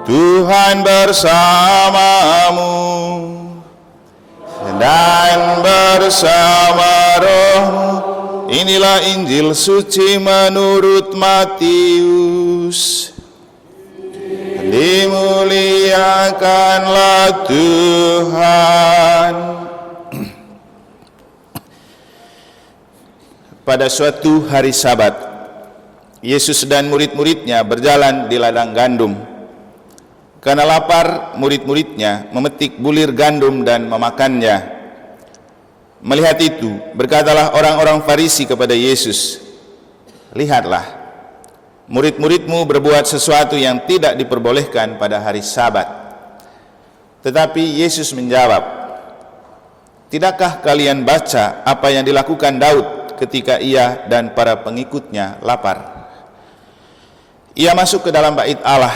Tuhan bersamamu dan bersama rohmu. Inilah Injil suci menurut Matius. Dimuliakanlah Tuhan. Pada suatu hari Sabat, Yesus dan murid-muridnya berjalan di ladang gandum. Karena lapar, murid-muridnya memetik bulir gandum dan memakannya. Melihat itu, berkatalah orang-orang Farisi kepada Yesus, "Lihatlah, murid-muridmu berbuat sesuatu yang tidak diperbolehkan pada hari Sabat." Tetapi Yesus menjawab, "Tidakkah kalian baca apa yang dilakukan Daud ketika ia dan para pengikutnya lapar? Ia masuk ke dalam bait Allah,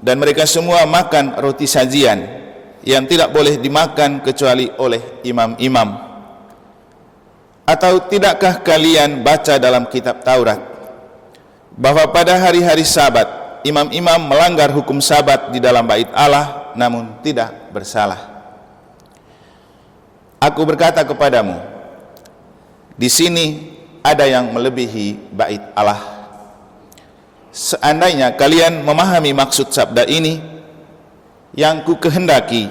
dan mereka semua makan roti sajian yang tidak boleh dimakan kecuali oleh imam-imam. Atau tidakkah kalian baca dalam kitab Taurat bahwa pada hari-hari Sabat imam-imam melanggar hukum Sabat di dalam bait Allah namun tidak bersalah? Aku berkata kepadamu, di sini ada yang melebihi bait Allah. Seandainya kalian memahami maksud sabda ini, yang ku kehendaki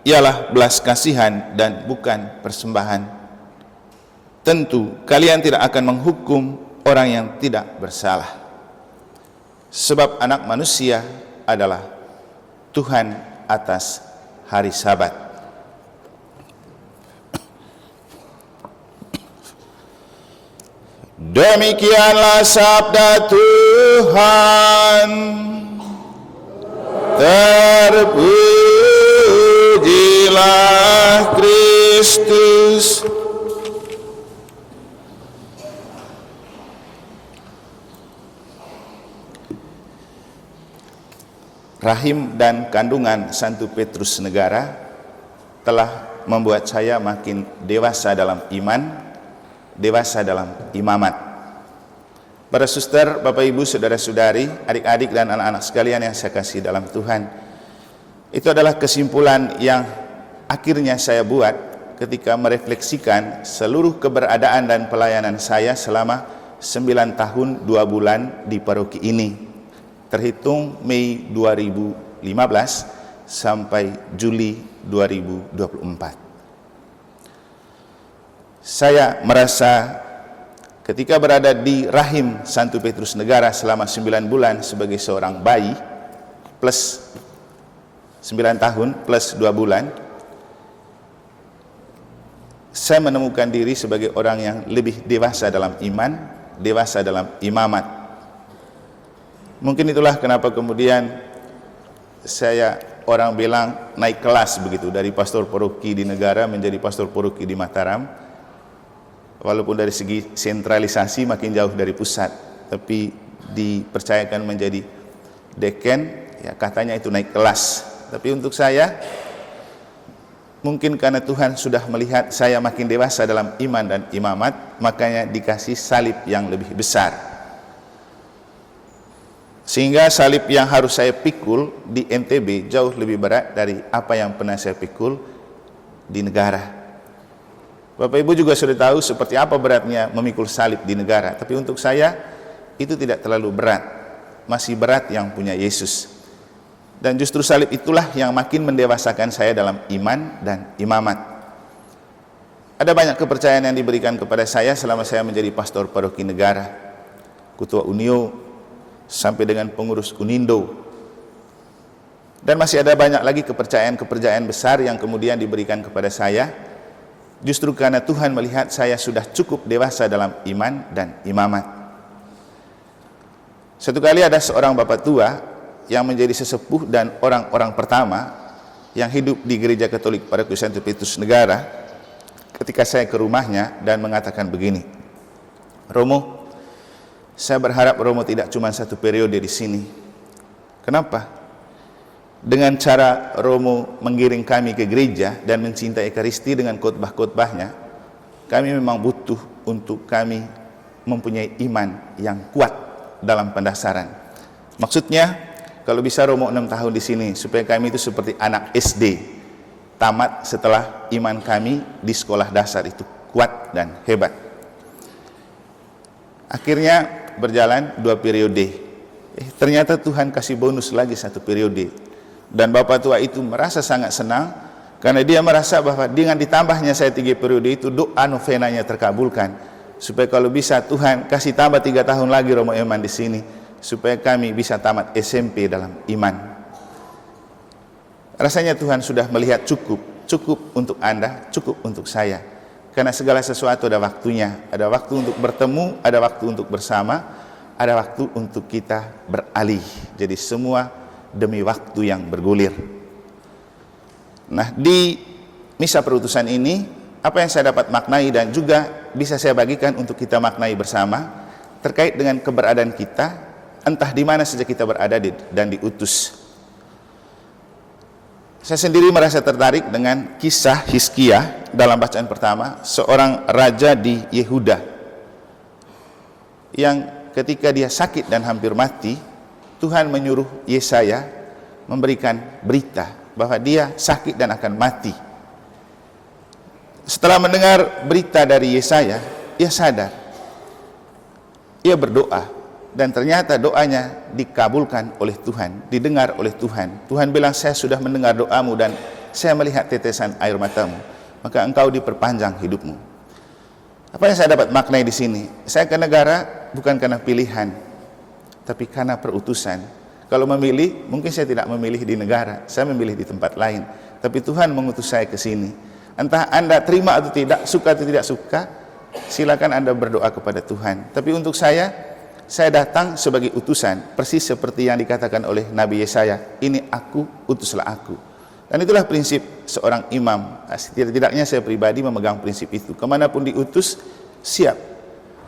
ialah belas kasihan dan bukan persembahan, tentu kalian tidak akan menghukum orang yang tidak bersalah. Sebab Anak Manusia adalah Tuhan atas hari Sabat." Demikianlah sabda Tuhan. Terpujilah Kristus. Rahim dan kandungan Santo Petrus Negara telah membuat saya makin dewasa dalam iman, dewasa dalam imamat. Para suster, Bapak Ibu, saudara-saudari, adik-adik dan anak-anak sekalian yang saya kasih dalam Tuhan, itu adalah kesimpulan yang akhirnya saya buat ketika merefleksikan seluruh keberadaan dan pelayanan saya selama 9 tahun 2 bulan di paroki ini, terhitung Mei 2015 sampai Juli 2024. Saya merasa ketika berada di rahim Santo Petrus Negara selama 9 bulan sebagai seorang bayi plus 9 tahun plus 2 bulan, saya menemukan diri sebagai orang yang lebih dewasa dalam iman, dewasa dalam imamat. Mungkin itulah kenapa kemudian orang bilang naik kelas begitu, dari pastor paroki di Negara menjadi pastor paroki di Mataram. Walaupun dari segi sentralisasi makin jauh dari pusat, tapi dipercayakan menjadi deken, ya katanya itu naik kelas. Tapi untuk saya, mungkin karena Tuhan sudah melihat saya makin dewasa dalam iman dan imamat, makanya dikasih salib yang lebih besar. Sehingga salib yang harus saya pikul di NTB jauh lebih berat dari apa yang pernah saya pikul di Negara. Bapak Ibu juga sudah tahu seperti apa beratnya memikul salib di Negara, tapi untuk saya itu tidak terlalu berat, masih berat yang punya Yesus. Dan justru salib itulah yang makin mendewasakan saya dalam iman dan imamat. Ada banyak kepercayaan yang diberikan kepada saya selama saya menjadi pastor paroki Negara, ketua Unio, sampai dengan pengurus Unindo. Dan masih ada banyak lagi kepercayaan-kepercayaan besar yang kemudian diberikan kepada saya, justru karena Tuhan melihat saya sudah cukup dewasa dalam iman dan imamat. Satu kali ada seorang bapak tua yang menjadi sesepuh dan orang-orang pertama yang hidup di Gereja Katolik Paroki Santo Petrus Negara, ketika saya ke rumahnya dan mengatakan begini, "Romo, saya berharap Romo tidak cuma 1 periode di sini. Kenapa? Dengan cara Romo menggiring kami ke gereja dan mencintai Ekaristi dengan khotbah-khotbahnya, kami memang butuh untuk kami mempunyai iman yang kuat dalam pendasaran. Maksudnya, kalau bisa Romo 6 tahun di sini, supaya kami itu seperti anak SD, tamat setelah iman kami di sekolah dasar itu kuat dan hebat. Akhirnya berjalan 2 periode. Ternyata Tuhan kasih bonus lagi 1 periode. Dan Bapak tua itu merasa sangat senang, karena dia merasa bahwa dengan ditambahnya saya 3 periode itu, doa novenanya terkabulkan. Supaya kalau bisa Tuhan kasih tambah 3 tahun lagi Romo Eman di sini, supaya kami bisa tamat SMP dalam iman. Rasanya Tuhan sudah melihat cukup untuk Anda, cukup untuk saya. Karena segala sesuatu ada waktunya, ada waktu untuk bertemu, ada waktu untuk bersama, ada waktu untuk kita beralih. Jadi semua demi waktu yang bergulir. Nah, di misa perutusan ini, apa yang saya dapat maknai dan juga bisa saya bagikan untuk kita maknai bersama, terkait dengan keberadaan kita, entah di mana saja kita berada dan diutus. Saya sendiri merasa tertarik dengan kisah Hizkia dalam bacaan pertama, seorang raja di Yehuda yang ketika dia sakit dan hampir mati, Tuhan menyuruh Yesaya memberikan berita bahwa dia sakit dan akan mati. Setelah mendengar berita dari Yesaya, ia sadar, ia berdoa, dan ternyata doanya dikabulkan oleh Tuhan, didengar oleh Tuhan. Tuhan bilang, saya sudah mendengar doamu dan saya melihat tetesan air matamu, maka engkau diperpanjang hidupmu. Apa yang saya dapat maknai di sini? Saya ke negara bukan karena pilihan, tapi karena perutusan. Kalau memilih, mungkin saya tidak memilih di negara, saya memilih di tempat lain. Tapi Tuhan mengutus saya ke sini. Entah Anda terima atau tidak, suka atau tidak suka, silakan Anda berdoa kepada Tuhan. Tapi untuk saya datang sebagai utusan, persis seperti yang dikatakan oleh Nabi Yesaya, ini aku, utuslah aku. Dan itulah prinsip seorang imam. Tidak-tidaknya saya pribadi memegang prinsip itu. Kemanapun diutus, siap.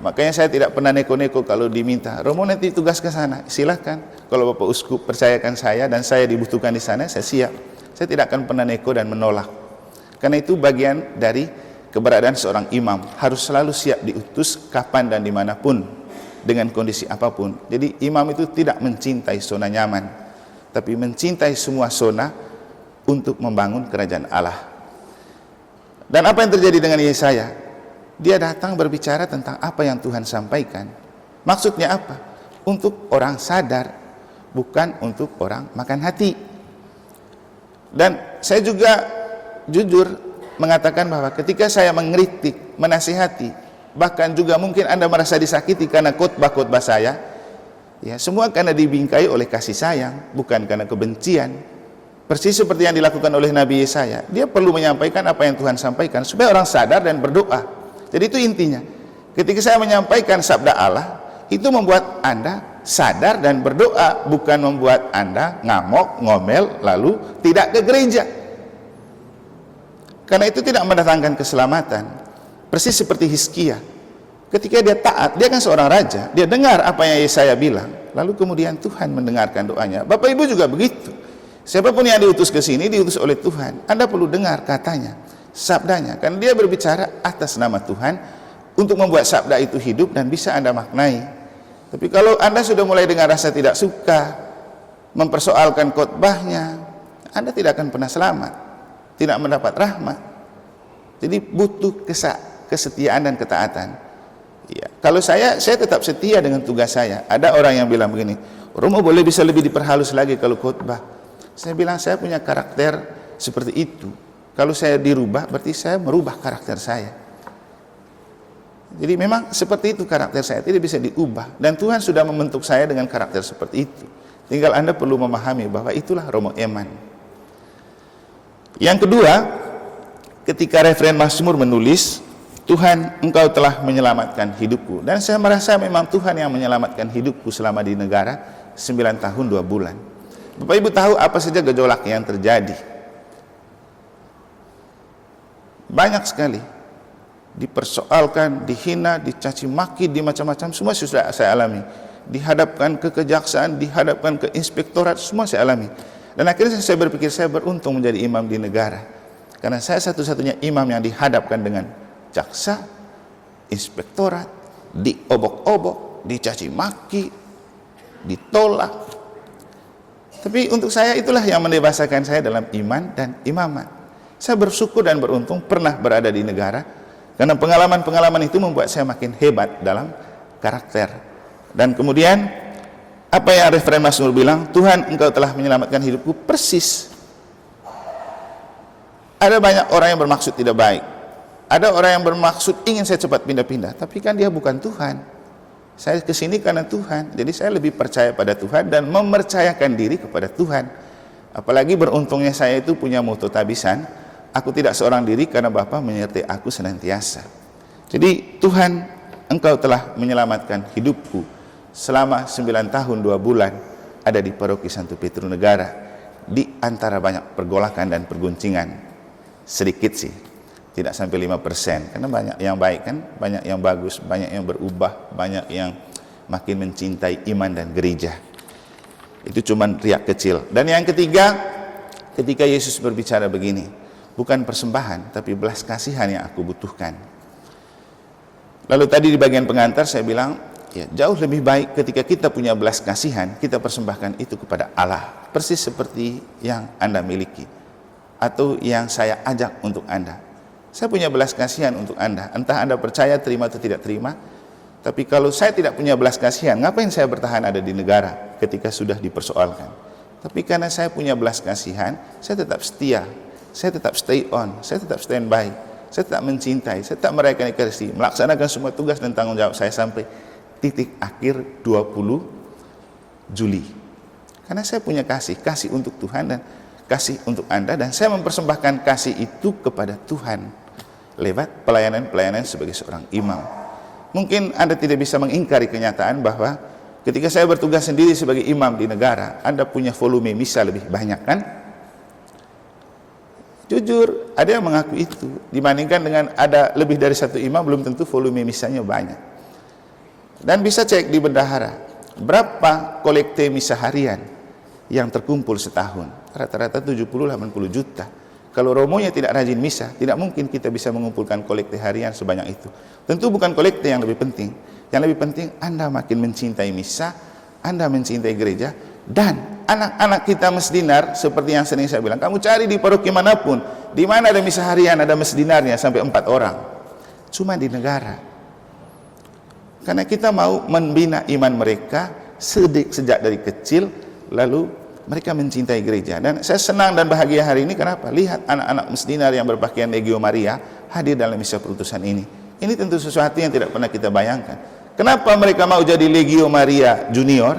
Makanya saya tidak pernah neko-neko kalau diminta, Romo nanti tugas ke sana, silahkan. Kalau Bapak Uskup percayakan saya dan saya dibutuhkan di sana, saya siap. Saya tidak akan pernah neko dan menolak. Karena itu bagian dari keberadaan seorang imam, harus selalu siap diutus kapan dan dimanapun, dengan kondisi apapun. Jadi imam itu tidak mencintai zona nyaman, tapi mencintai semua zona untuk membangun kerajaan Allah. Dan apa yang terjadi dengan Yesaya? Dia datang berbicara tentang apa yang Tuhan sampaikan. Maksudnya apa? Untuk orang sadar, bukan untuk orang makan hati. Dan saya juga jujur mengatakan bahwa ketika saya mengkritik, menasihati, bahkan juga mungkin Anda merasa disakiti karena khotbah-khotbah saya, ya semua karena dibingkai oleh kasih sayang, bukan karena kebencian. Persis seperti yang dilakukan oleh Nabi Yesaya, dia perlu menyampaikan apa yang Tuhan sampaikan supaya orang sadar dan berdoa. Jadi itu intinya. Ketika saya menyampaikan sabda Allah, itu membuat Anda sadar dan berdoa, bukan membuat Anda ngamuk, ngomel, lalu tidak ke gereja. Karena itu tidak mendatangkan keselamatan. Persis seperti Hizkia, ketika dia taat, dia kan seorang raja, dia dengar apa yang Yesaya bilang, lalu kemudian Tuhan mendengarkan doanya. Bapak Ibu juga begitu. Siapapun yang diutus ke sini, diutus oleh Tuhan. Anda perlu dengar katanya, sabdanya, karena dia berbicara atas nama Tuhan untuk membuat sabda itu hidup dan bisa Anda maknai. Tapi kalau Anda sudah mulai dengan rasa tidak suka, mempersoalkan khotbahnya, Anda tidak akan pernah selamat, tidak mendapat rahmat. Jadi butuh kesetiaan dan ketaatan. Ya, kalau saya tetap setia dengan tugas saya. Ada orang yang bilang begini, Romo boleh bisa lebih diperhalus lagi kalau khotbah. Saya bilang saya punya karakter seperti itu. Kalau saya dirubah, berarti saya merubah karakter saya. Jadi memang seperti itu karakter saya, tidak bisa diubah. Dan Tuhan sudah membentuk saya dengan karakter seperti itu. Tinggal Anda perlu memahami bahwa itulah Romo Eman. Yang kedua, ketika referen Mazmur menulis, Tuhan, engkau telah menyelamatkan hidupku. Dan saya merasa memang Tuhan yang menyelamatkan hidupku selama di negara 9 tahun 2 bulan. Bapak Ibu tahu apa saja gejolak yang terjadi. Banyak sekali. Dipersoalkan, dihina, dicaci maki, di macam-macam, semua sudah saya alami. Dihadapkan ke kejaksaan, dihadapkan ke inspektorat, semua saya alami. Dan akhirnya saya berpikir saya beruntung menjadi imam di negara. Karena saya satu-satunya imam yang dihadapkan dengan jaksa, inspektorat, diobok-obok, dicaci maki, ditolak. Tapi untuk saya itulah yang mendewasakan saya dalam iman dan imamat. Saya bersyukur dan beruntung pernah berada di negara, karena pengalaman-pengalaman itu membuat saya makin hebat dalam karakter. Dan kemudian apa yang referen Mazmur bilang, Tuhan engkau telah menyelamatkan hidupku, persis. Ada banyak orang yang bermaksud tidak baik, ada orang yang bermaksud ingin saya cepat pindah-pindah, tapi kan dia bukan Tuhan. Saya kesini karena Tuhan, jadi saya lebih percaya pada Tuhan dan mempercayakan diri kepada Tuhan. Apalagi beruntungnya saya itu punya moto tabisan, aku tidak seorang diri karena Bapa menyertai aku senantiasa. Jadi Tuhan, engkau telah menyelamatkan hidupku selama 9 tahun 2 bulan ada di Paroki Santo Petrus Negara, di antara banyak pergolakan dan perguncingan. Sedikit sih, tidak sampai 5%, karena banyak yang baik kan, banyak yang bagus, banyak yang berubah, banyak yang makin mencintai iman dan gereja. Itu cuma riak kecil. Dan yang ketiga, ketika Yesus berbicara begini, bukan persembahan tapi belas kasihan yang aku butuhkan. Lalu tadi di bagian pengantar saya bilang, ya, jauh lebih baik ketika kita punya belas kasihan, kita persembahkan itu kepada Allah, persis seperti yang Anda miliki atau yang saya ajak untuk Anda. Saya punya belas kasihan untuk Anda, entah Anda percaya, terima atau tidak terima. Tapi kalau saya tidak punya belas kasihan, ngapain saya bertahan ada di negara ketika sudah dipersoalkan? Tapi karena saya punya belas kasihan, saya tetap setia, saya tetap stay on, saya tetap stand by, saya tetap mencintai, saya tetap merayakan Ekaristi, melaksanakan semua tugas dan tanggung jawab saya sampai titik akhir 20 Juli. Karena saya punya kasih untuk Tuhan dan kasih untuk Anda, dan saya mempersembahkan kasih itu kepada Tuhan lewat pelayanan-pelayanan sebagai seorang imam. Mungkin Anda tidak bisa mengingkari kenyataan bahwa ketika saya bertugas sendiri sebagai imam di negara, Anda punya volume misa lebih banyak kan? Jujur, ada yang mengaku itu. Dibandingkan dengan ada lebih dari satu imam, belum tentu volume misanya banyak. Dan bisa cek di bendahara, berapa kolekte misa harian yang terkumpul setahun? Rata-rata 70-80 juta. Kalau romonya tidak rajin misa, tidak mungkin kita bisa mengumpulkan kolekte harian sebanyak itu. Tentu bukan kolekte yang lebih penting. Yang lebih penting Anda makin mencintai misa, Anda mencintai gereja, dan anak-anak kita mesdinar, seperti yang sering saya bilang, kamu cari di paroki manapun, di mana ada misa harian, ada mesdinarnya sampai 4 orang. Cuma di negara. Karena kita mau membina iman mereka sejak dari kecil, lalu mereka mencintai gereja. Dan saya senang dan bahagia hari ini, kenapa? Lihat anak-anak mesdinar yang berpakaian Legio Maria hadir dalam misa perutusan ini. Ini tentu sesuatu yang tidak pernah kita bayangkan. Kenapa mereka mau jadi Legio Maria Junior?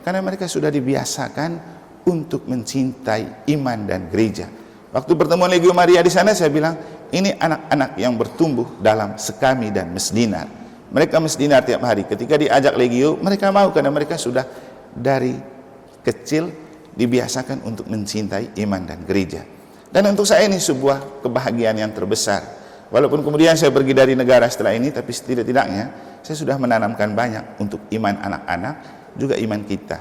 Karena mereka sudah dibiasakan untuk mencintai iman dan gereja. Waktu pertemuan Legio Maria di sana, saya bilang, ini anak-anak yang bertumbuh dalam sekami dan mesdinar. Mereka mesdinar tiap hari. Ketika diajak Legio, mereka mau, karena mereka sudah dari kecil dibiasakan untuk mencintai iman dan gereja. Dan untuk saya ini sebuah kebahagiaan yang terbesar. Walaupun kemudian saya pergi dari negara setelah ini, tapi setidak-tidaknya saya sudah menanamkan banyak untuk iman anak-anak, juga iman kita.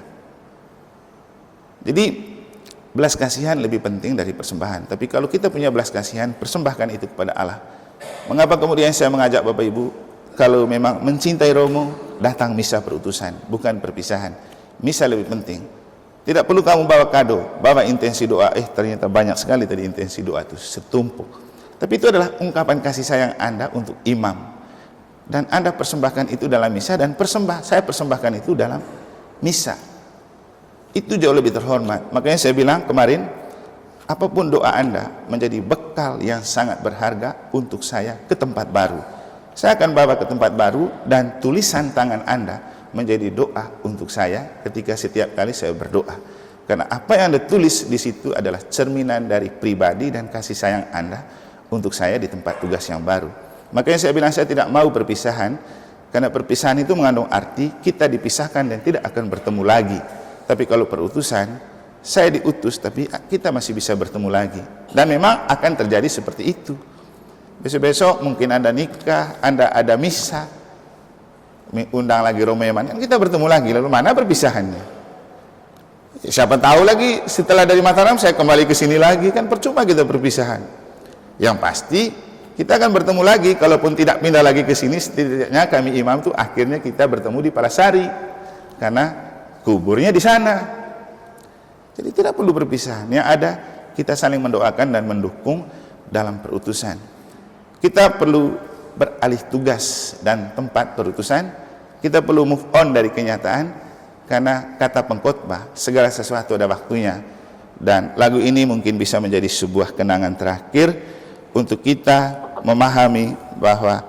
Jadi belas kasihan lebih penting dari persembahan. Tapi kalau kita punya belas kasihan, persembahkan itu kepada Allah. Mengapa kemudian saya mengajak Bapak Ibu, kalau memang mencintai Romo, datang misa perutusan, bukan perpisahan. Misa lebih penting. Tidak perlu kamu bawa kado, bawa intensi doa. Ternyata banyak sekali tadi intensi doa itu, setumpuk. Tapi itu adalah ungkapan kasih sayang Anda untuk imam. Dan Anda persembahkan itu dalam misa, dan saya persembahkan itu dalam misa. Itu jauh lebih terhormat. Makanya saya bilang kemarin, apapun doa Anda menjadi bekal yang sangat berharga untuk saya ke tempat baru. Saya akan bawa ke tempat baru, dan tulisan tangan Anda menjadi doa untuk saya ketika setiap kali saya berdoa. Karena apa yang Anda tulis di situ adalah cerminan dari pribadi dan kasih sayang Anda untuk saya di tempat tugas yang baru. Makanya saya bilang saya tidak mau perpisahan, karena perpisahan itu mengandung arti kita dipisahkan dan tidak akan bertemu lagi. Tapi kalau perutusan, saya diutus tapi kita masih bisa bertemu lagi. Dan memang akan terjadi seperti itu. Besok-besok mungkin Anda nikah, Anda ada misa, undang lagi Romo Yaman, kan kita bertemu lagi. Lalu mana perpisahannya? Siapa tahu lagi setelah dari Mataram saya kembali ke sini lagi, kan percuma kita perpisahan. Yang pasti kita akan bertemu lagi. Kalaupun tidak pindah lagi ke sini, setidaknya kami imam tuh akhirnya kita bertemu di Palasari, karena kuburnya di sana. Jadi tidak perlu berpisahan. Yang ada kita saling mendoakan dan mendukung dalam perutusan. Kita perlu beralih tugas dan tempat perutusan. Kita perlu move on dari kenyataan, karena kata pengkhotbah, segala sesuatu ada waktunya. Dan lagu ini mungkin bisa menjadi sebuah kenangan terakhir untuk kita memahami bahwa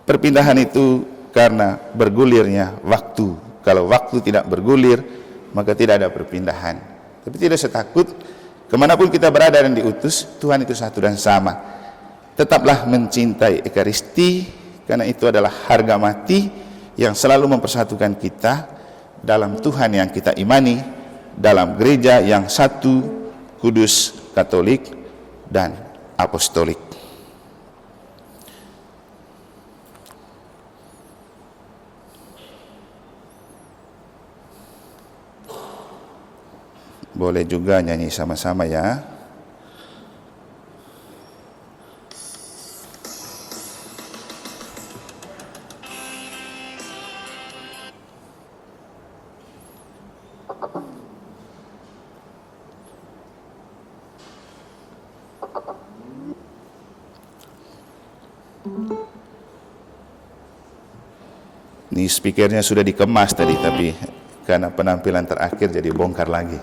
perpindahan itu karena bergulirnya waktu. Kalau waktu tidak bergulir, maka tidak ada perpindahan. Tapi tidak usah takut, kemanapun kita berada dan diutus, Tuhan itu satu dan sama. Tetaplah mencintai Ekaristi, karena itu adalah harga mati yang selalu mempersatukan kita dalam Tuhan yang kita imani, dalam gereja yang satu, kudus, katolik, dan apostolik. Boleh juga nyanyi sama-sama ya. Ini speakernya sudah dikemas tadi, tapi karena penampilan terakhir jadi bongkar lagi.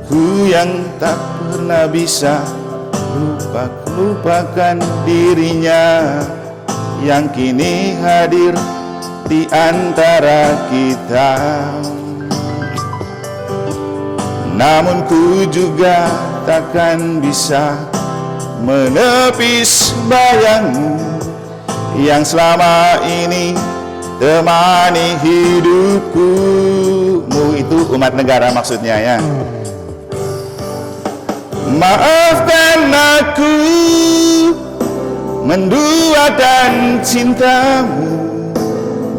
Aku yang tak pernah bisa lupakan dirinya, yang kini hadir di antara kita. Namun ku juga takkan bisa menepis bayangmu yang selama ini temani hidupku. Mu itu umat negara maksudnya ya. Maafkan aku menduakan cintamu,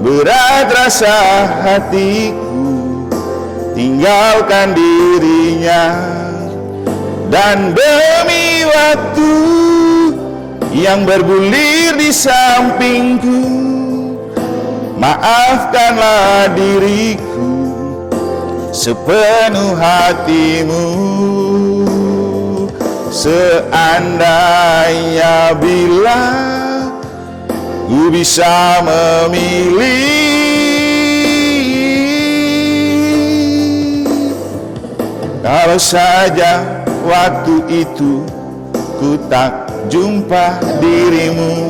berat rasa hatiku tinggalkan dirinya. Dan demi waktu yang bergulir di sampingku, maafkanlah diriku sepenuh hatimu. Seandainya bila ku bisa memilih, kalau saja waktu itu ku tak jumpa dirimu,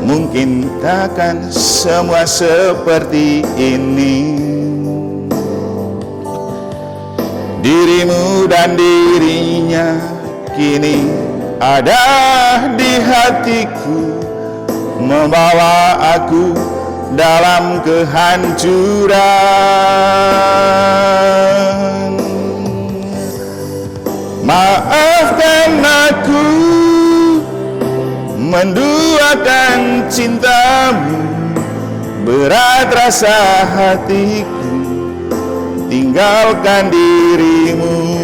mungkin takkan semua seperti ini. Dirimu dan dirinya kini ada di hatiku, membawa aku dalam kehancuran. Maafkan aku menduakan cintamu, berat rasa hatiku tinggalkan dirimu.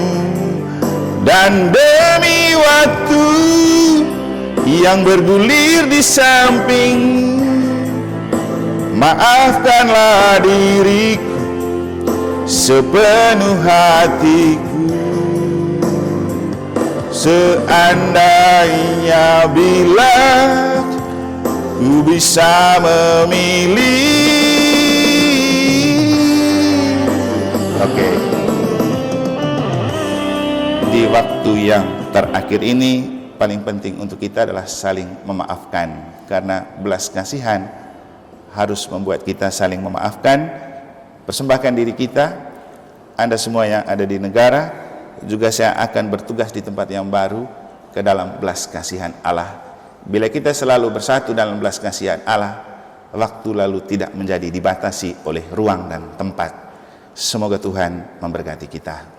Dan demi waktu yang bergulir di samping, maafkanlah diriku sepenuh hatiku. Seandainya bila ku bisa memilih. Oke. Di waktu yang terakhir ini paling penting untuk kita adalah saling memaafkan, karena belas kasihan harus membuat kita saling memaafkan. Persembahkan diri kita. Anda semua yang ada di negara, juga saya akan bertugas di tempat yang baru ke dalam belas kasihan Allah. Bila kita selalu bersatu dalam belas kasihan Allah, waktu lalu tidak menjadi dibatasi oleh ruang dan tempat. Semoga Tuhan memberkati kita.